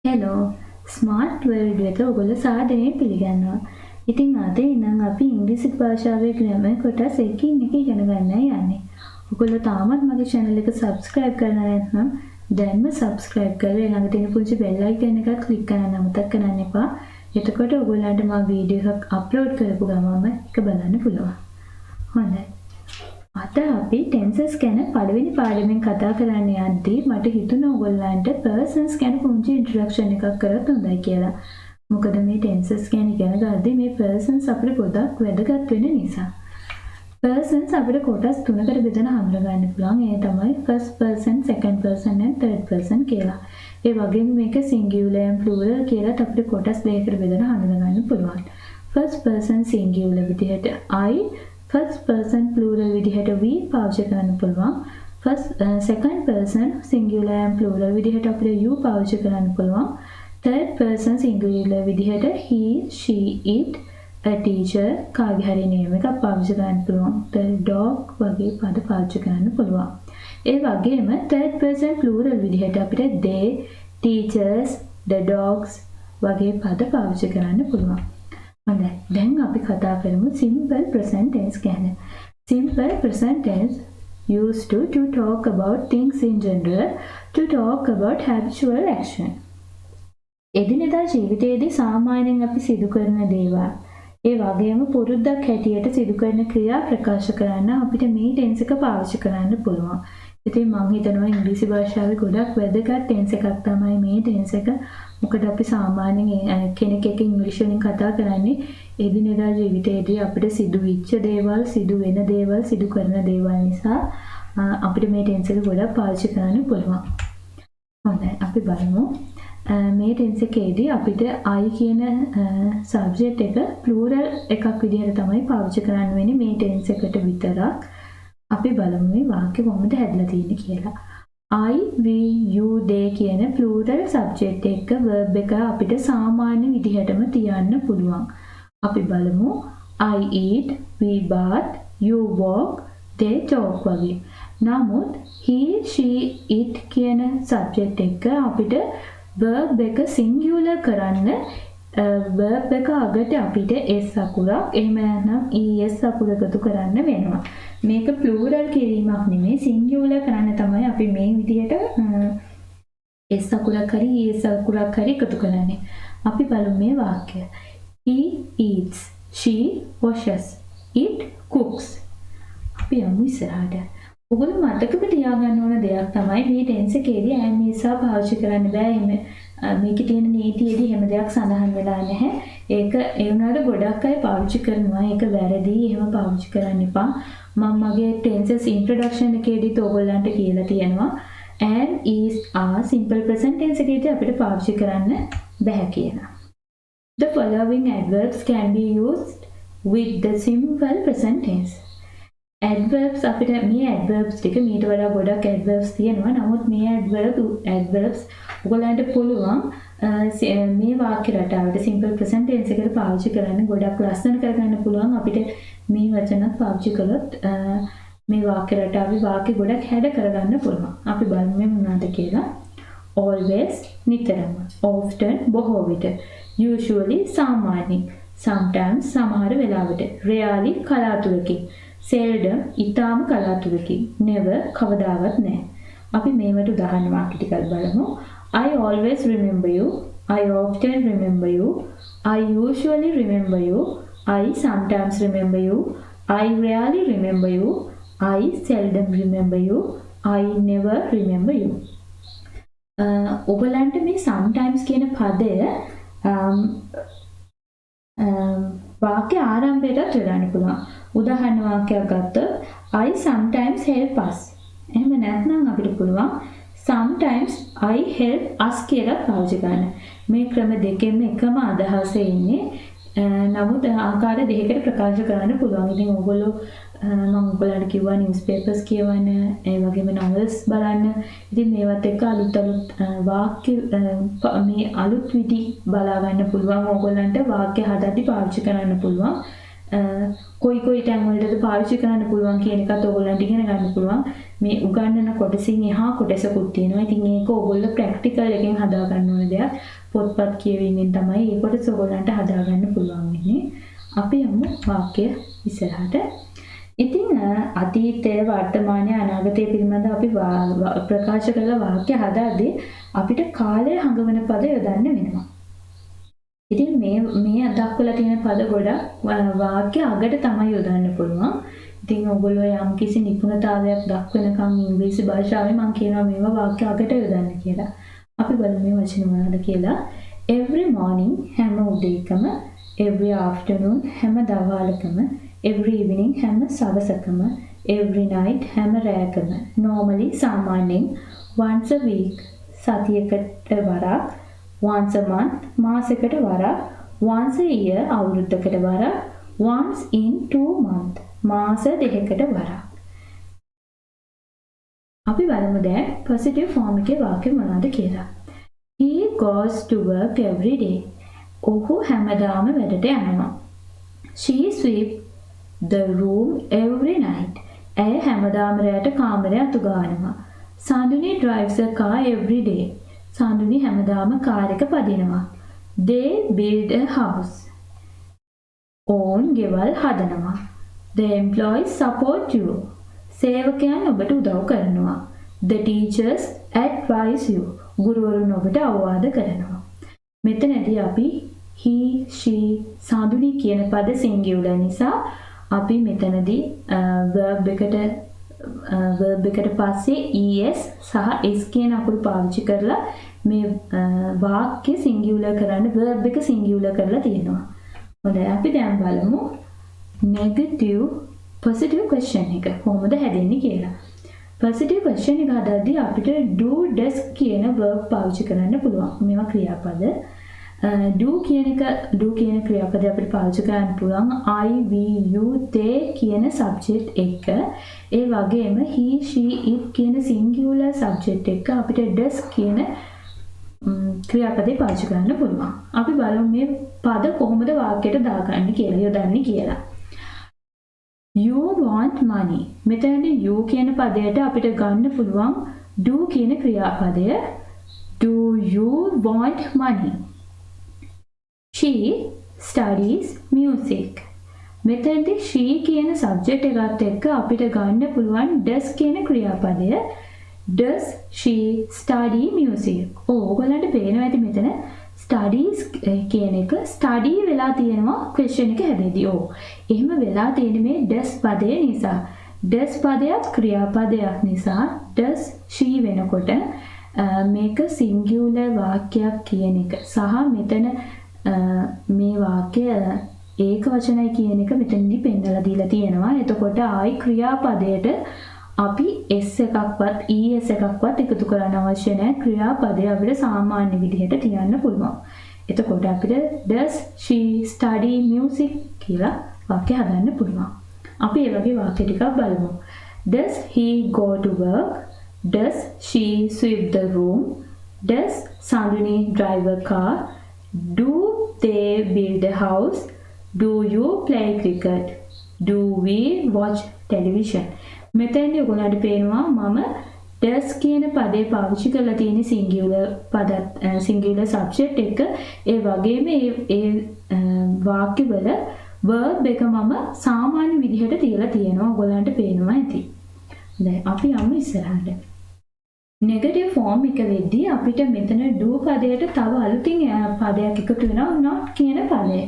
Hello smart world එක ඔයගොල්ලෝ සාදරයෙන් පිළිගන්නවා. ඉතින් අද ඉඳන් අපි ඉංග්‍රීසි භාෂාවේ ග්‍රැමර් කොටස් එකින් එක ඉගෙන ගන්නයි යන්නේ. ඔයගොල්ලෝ තාමත් මගේ channel එක subscribe කරලා නැත්නම් දැන්ම subscribe කරලා ළඟ තියෙන පුංචි bell icon එක click කරන්න අමතක කරන්න එපා. එතකොට ඔයගොල්ලන්ට මම වීඩියෝ එකක් upload කරපු ගමන්ම ඒක බලන්න පුළුවන්. හොඳයි. අද අපි tenses ගැන පළවෙනි පාඩමෙන් කතා කරන්න යද්දී මට හිතුණා ඔයගොල්ලන්ට persons ගැන පුංචි introduction එකක් කරත් හොඳයි කියලා. මොකද මේ tenses ගැන ඉගෙන ගද්දී මේ persons අපිට ගොඩක් වැදගත් වෙන නිසා. persons අපිට කොටස් තුනකට බෙදලා හඳුනා ගන්න පුළුවන්. ඒ තමයි first person, second person and third person කියලා. ඒ වගේම මේක singular and plural කියලා අපිට කොටස් දෙකකට බෙදලා හඳුනා ගන්න පුළුවන්. first person singular විදිහට I, first person plural විදිහට we පාවිච්චි කරන්න පුළුවන්. second person singular and plural විදිහට අපිට you පාවිච්චි කරන්න පුළුවන්. third person singular විදිහට he, she, it, a teacher කාගේ හරි name එකක් පාවිච්චි කරන්න පුළුවන්. the dog වගේ පද පාවිච්චි කරන්න පුළුවන්. ඒ වගේම third person plural විදිහට අපිට they, teachers, the dogs වගේ පද පාවිච්චි කරන්න පුළුවන්. හොඳයි. දැන් අපි කතා කරමු simple present tense ගැන. Simple present tense used to talk about things in general, to talk about habitual action. එදිනෙදා ජීවිතයේදී සාමාන්‍යයෙන් අපි සිදු කරන දේවල්, ඒ වගේම පුරුද්දක් හැටියට සිදු කරන ක්‍රියා ප්‍රකාශ කරන්න අපිට මේ tense එක පාවිච්චි කරන්න පුළුවන්. ඉතින් මම හිතනවා ඉංග්‍රීසි භාෂාවේ ගොඩක් වැදගත් tense එකක් තමයි මේ tense එක. මොකද අපි සාමාන්‍යයෙන් කෙනෙක් එක්ක ඉංග්‍රීසි වලින් කතා කරන්නේ එදිනෙදා ජීවිතයේදී අපිට සිදු වෙච්ච දේවල්, සිදු වෙන දේවල්, සිදු කරන දේවල් නිසා අපිට මේ tense එක ගොඩක් පාවිච්චි කරන්න පුළුවන්. හොඳයි අපි බලමු. මේ tense එකේදී අපිට I කියන subject එක plural එකක් විදිහට තමයි පාවිච්චි කරන්න වෙන්නේ මේ tense එකට විතරක්. අපි බලමු මේ වාක්‍ය කොහොමද හැදලා තියෙන්නේ කියලා. I, we, you, they කියන plural subject එක verb එක අපිට සාමාන්‍ය විදිහටම තියන්න පුළුවන්. අපි බලමු I eat, we bath, you walk, they talk වගේ. නමුත් he, she, it කියන subject එක අපිට verb එක singular කරන්න verb එක අගට අපිට s අකුරක් එහෙම නැත්නම් es අකුර එකතු කරන්න වෙනවා. මේක plural කිරීමක් නෙමෙයි, singular කරන්න තමයි අපි මේ විදිහට s අකුරක් හරි es අකුරක් හරි එකතු කරන්නේ. අපි බලමු මේ වාක්‍යය. He eats, she washes, it cooks. අපි යමු ඉස්සරහට. ඔයගොල්ලෝ මතකව තියාගන්න ඕන දෙයක් තමයි මේ tense එකේදී am is පාවිච්චි කරන්න බෑ. මේකේ තියෙන නීතියේදී හැම දෙයක් සඳහන් වෙලා නැහැ. ඒක ඒ වුණාට ගොඩක් අය පාවිච්චි කරනවා. ඒක වැරදි. එහෙම පාවිච්චි කරන්න එපා. මම මගේ tenses introduction එකේදීත් ඔයගොල්ලන්ට කියලා තියෙනවා. am is are simple present tense එකේදී අපිට පාවිච්චි කරන්න බෑ කියලා. The following adverbs can be used with the simple present tense. adverbs අපිට මේ adverbs ටික මීට වඩා ගොඩක් adverbs තියෙනවා. නමුත් මේ adverbs ඔයගොල්ලන්ට පුළුවන් මේ වාක්‍ය රටාවට simple present tense එකට පාවිච්චි කරන්න ගොඩක් ලස්සන කරගන්න පුළුවන්. අපිට මේ වචනත් පාවිච්චි කළොත් මේ වාක්‍ය රටාවේ වාක්‍ය ගොඩක් හැඩ කරගන්න පුළුවන්. අපි බලමු මේ මොනවද කියලා. always නිතරම, often බොහෝ විට, usually සාමාන්‍යයෙන්, sometimes සමහර වෙලාවට, rarely කලාතුරකින්, seldom ඊටාම කලාතුරකින්, never කවදාවත් නැහැ. අපි මේවට උදාහරණ වාක්‍ය ටිකක් බලමු. I always remember you, I often remember you, I usually remember you, I sometimes remember you, I rarely remember you, I seldom remember you, I never remember you. ඔයගලන්ට මේ sometimes කියන පදය වාක්‍ය ආරම්භයටත් යොදන්න පුළුවන්. උදාහරණ වාක්‍යයක් ගත්තොත් I sometimes help us. එහෙම නැත්නම් අපිට පුළුවන් sometimes I help us කියලා පාවිච්චි කරන්න. මේ ක්‍රම දෙකෙන්ම එකම අදහස ඉන්නේ. නමුත් ආකාර දෙකකට ප්‍රකාශ කරන්න පුළුවන්. ඉතින් ඔයගොල්ලෝ මම ඔයගොල්ලන්ට කිව්වා newspapers කියවන්න, ඒ වගේම novels බලන්න. ඉතින් මේවත් එක්ක අලුත් වාක්‍ය මේ අලුත් විදි බලා ගන්න පුළුවන්. ඔයගොල්ලන්ට වාක්‍ය හදද්දි පාවිච්චි කරන්න පුළුවන්. කොයි තැන් වලටද පාවිච්චි කරන්න පුළුවන් කියන එකත් ඔයගොල්ලන්ට ඉගෙන ගන්න පුළුවන්. මේ උගන්වන කොටසින් එහා කොටසකුත් තියෙනවා. ඉතින් ඒක ඔයගොල්ලෝ ප්‍රැක්ටිකල් එකෙන් හදා ගන්න ඕන දෙයක්. පොත්පත් කියවීමෙන් තමයි මේ කොටස ඔයගොල්ලන්ට හදා ගන්න පුළුවන් වෙන්නේ. අපි යමු වාක්‍ය ඉස්සරහට. ඉතින් අතීතය වර්තමානය අනාගතය පිළිබඳව අපි ප්‍රකාශ කළ වාක්‍ය හදාදී අපිට කාලය හඟවන පද යොදන්න වෙනවා. ඉතින් මේ දක්වලා තියෙන පද ගොඩක් වාක්‍ය අගට තමයි යොදන්න පුළුවන්. ඉතින් ඔයගොල්ලෝ යම් කිසි නිපුණතාවයක් දක්වනකම් ඉංග්‍රීසි භාෂාවේ මම කියනවා මේවා වාක්‍ය අගට යොදන්න කියලා. අපි බලමු මේ වචන මොනවද කියලා. Every morning හැම උදේකම, every afternoon හැම දවල්කම, every evening හැම සවසකම, every night හැම රැයකම, normally සාමාන්‍යයෙන්, once a week සතියකට වරක්, once a month මාසයකට වරක්, once a year අවුරුද්දකට වරක්, once in 2 months මාස දෙකකට වරක්. අපි බලමු දැන් positive form එකේ වාක්‍ය මොනවද කියලා. He goes to work every day. ඔහු හැමදාම වැඩට යනවා. She sweeps the room every night. ඇය හැමදාම රැට කාමරය අතු ගන්නවා. Sanduni drives a car every day. සාඳුනි හැමදාම කාර් එක පදිනවා. They build a house. ඔවුන් ගෙවල් හදනවා. The employees support you. සේවකයන් ඔබට උදව් කරනවා. The teachers advise you. ගුරුවරුන් ඔබට අවවාද කරනවා. මෙතනදී අපි he, she, සාඳුනි කියන පද සිංගියුලර් නිසා අපි මෙතනදී verb එකට පස්සේ es සහ s කියන අකුරු පාවිච්චි කරලා මේ වාක්‍ය සිංගියුලර් කරන්න verb එක සිංගියුලර් කරලා තියෙනවා. හොඳයි අපි දැන් බලමු negative positive question එක කොහොමද හැදෙන්නේ කියලා. positive question එක හදද්දී අපිට do does කියන verb පාවිච්චි කරන්න පුළුවන්. මේවා ක්‍රියාපද. do කියන ක්‍රියාපදය අපිට පාවිච්චි කරන්න පුළුවන් I, we, you, they කියන subject එක. ඒ වගේම he, she, it කියන singular subject එක අපිට does කියන ක්‍රියාපදේ පාවිච්චි කරන්න පුළුවන්. අපි බලමු මේ පද කොහොමද වාක්‍යයට දාගන්නේ කියලා යොදන්නේ කියලා. You want money. මෙතනදී you කියන පදයට අපිට ගන්න පුළුවන් do කියන ක්‍රියාපදය. Do you want money? She studies music. මෙතනදී she කියන subject එකත් එක්ක අපිට ගන්න පුළුවන් does කියන ක්‍රියාපදය. Does she study music? ඔයගොල්ලන්ට පේනවා ඇති මෙතන studies කියන එක study වෙලා තියෙනවා question එක හැදෙද්දී. එහෙම වෙලා තියෙන්නේ මේ does පදය නිසා. does පදයක් ක්‍රියාපදයක් නිසා does she වෙනකොට මේක singular වාක්‍යයක් කියන එක සහ මෙතන මේ වාක්‍ය ඒක වචනයි කියන එක මෙතනදී පෙන්නලා දීලා තියෙනවා. එතකොට ආයි ක්‍රියාපදයට අපි s එකක්වත් es එකක්වත් එකතු කරන්න අවශ්‍ය නැහැ. ක්‍රියාපදය අපිට සාමාන්‍ය විදිහට තියන්න පුළුවන්. එතකොට අපිට does she study music කියලා වාක්‍ය හදන්න පුළුවන්. අපි ඒ වගේ වාක්‍ය ටිකක් බලමු. Does he go to work? Does she sweep the room? Does Sanduni drive a car? Do they build a house? Do you play cricket? Do we watch television? මෙතෙන්දී ඔයගොල්ලන්ට පේනවා මම does කියන පදේ පාවිච්චි කරලා තියෙන singular subject එක. ඒ වගේම ඒ වාක්‍යවල verb එක මම සාමාන්‍ය විදිහට තියලා තියෙනවා. ඔයගොල්ලන්ට පේනවා ඇති. දැන් අපි යමු ඉස්සරහට. negative form එක වෙද්දී අපිට මෙතන do පදයට තව අලුතින් පදයක් එකතු වෙනවා not කියන පදය.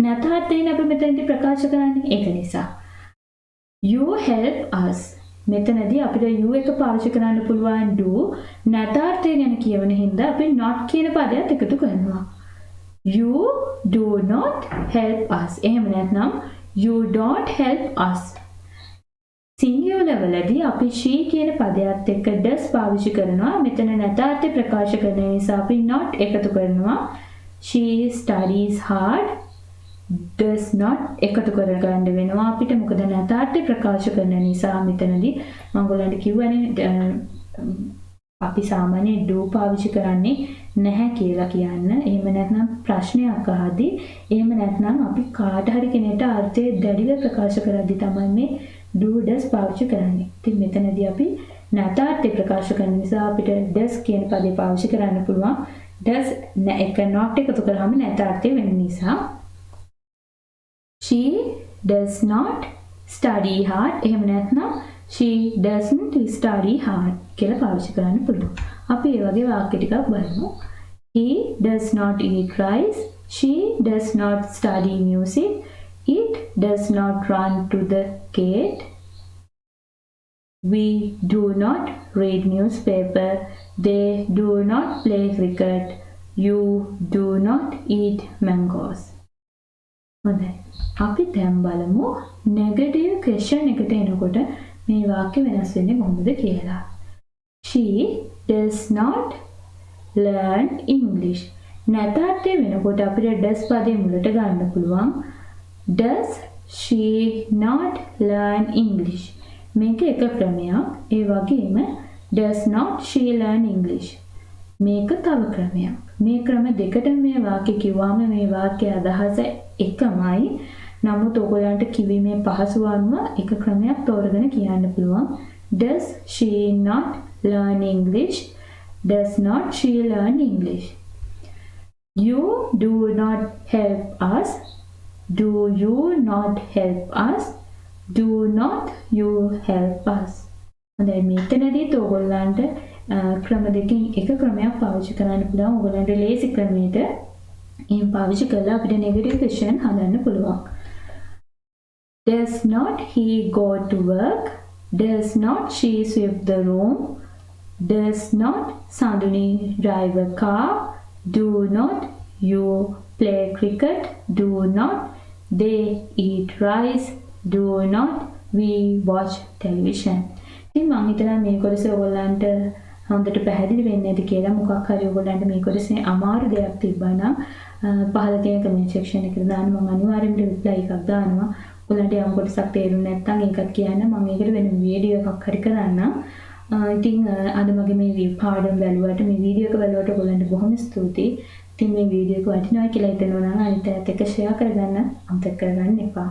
නැතහත් අපි මෙතනදී ප්‍රකාශ කරන්නේ ඒක නිසා. You help us. මෙතනදී අපිට you එක පාවිච්චි කරන්න පුළුවන් do නැතාර්ථය ගැන කියවන හින්දා අපි not කියන පදයක් එකතු කරනවා. You do not help us. එහෙම නැත්නම් you don't help us. singular වලදී අපි she කියන පදයට එක්ක does පාවිච්චි කරනවා. මෙතන නැතාර්ථය ප්‍රකාශ කරන නිසා අපි not එකතු කරනවා. She studies hard. does not එකතු කරගන්න වෙනවා අපිට. මොකද නැතාර්ථය ප්‍රකාශ කරන නිසා මෙතනදී මම ඔයගොල්ලන්ට කිව්වනේ අපි සාමාන්‍යයෙන් do පාවිච්චි කරන්නේ නැහැ කියලා කියන්න. එහෙම නැත්නම් ප්‍රශ්නයක් අහද්දී එහෙම නැත්නම් අපි කාට හරි කෙනෙක්ට අර්ථය දැඩිව ප්‍රකාශ කරද්දී තමයි මේ do does පාවිච්චි කරන්නේ. ඉතින් මෙතනදී අපි නැතාර්ථය ප්‍රකාශ කරන නිසා අපිට does කියන පදේ පාවිච්චි කරන්න පුළුවන්. does එක not එකතු කරාම නැතාර්ථය වෙන නිසා. She does not study hard. එහෙම නැත්නම් she doesn't study hard කියලා පාවිච්චි කරන්න පුළුවන්. අපි මේ වගේ වාක්‍ය ටිකක් බලමු. He does not eat rice. She does not study music. It does not run to the gate. We do not read newspaper. They do not play cricket. You do not eat mangoes. හොඳයි. අපි දැන් බලමු negative question එකට එනකොට මේ වාක්‍ය වෙනස් වෙන්නේ කොහොමද කියලා. She does not learn English. නැතාර්ථය වෙනකොට අපිට does පදේ මුලට ගන්න පුළුවන්. Does she not learn English? මේක එක ක්‍රමයක්. ඒ වගේම does not she learn English? මේක තව ක්‍රමයක්. මේ ක්‍රම දෙකටම මේ වාක්‍ය කිව්වම මේ වාක්‍යයේ අදහස එකමයි. නමුත් ඔයගලන්ට කිවීමේ පහසුව අනුව එක ක්‍රමයක් තෝරගෙන කියන්න පුළුවන්. Does she not learn English? Does not she learn English? You do not help us. Do you not help us? Do not you help us? දැන් මෙතනදී ඔයගලන්ට ක්‍රම දෙකකින් එක ක්‍රමයක් පාවිච්චි කරන්න පුළුවන්. ඔයගලන්ට ලේසි ක්‍රමයට එහෙම පාවිච්චි කරලා අපිට නෙගටිව් ක්වෙස්චන් හදන්න පුළුවන්. Does not he go to work? Does not she sweep the room? Does not Sanduni drive a car? Do not you play cricket? Do not they eat rice? Do not we watch television? ඉතින් මම හිතනවා මේ කොටස ඔයගොල්ලන්ට හොඳට පැහැදිලි වෙන්නේ නැති කියලා. මොකක් හරි ඔයගොල්ලන්ට මේ කොටසේ අමාරු දෙයක් තිබ්බා නම් පහළ තියෙන කමෙන්ට් සෙක්ෂන් එකට දාන්න. මම අනිවාර්යෙන්ම රිප්ලයි එකක් දානවා. ඔයගොල්ලන්ට යම් කොටසක් තේරුනේ නැත්නම් ඒකත් කියන්න. මම ඒකට වෙන වීඩියෝ එකක් හරි කරන්නම්. ඉතින් අද මගේ මේ පාඩම බැලුවට මේ වීඩියෝ එක බැලුවට ඔයගොල්ලන්ට බොහොම ස්තුතියි. ඉතින් මේ වීඩියෝ එක වටිනවා කියලා හිතනවා නම් අනිත් අයත් එක්ක ෂෙයා කරගන්න අමතක කරගන්න එපා.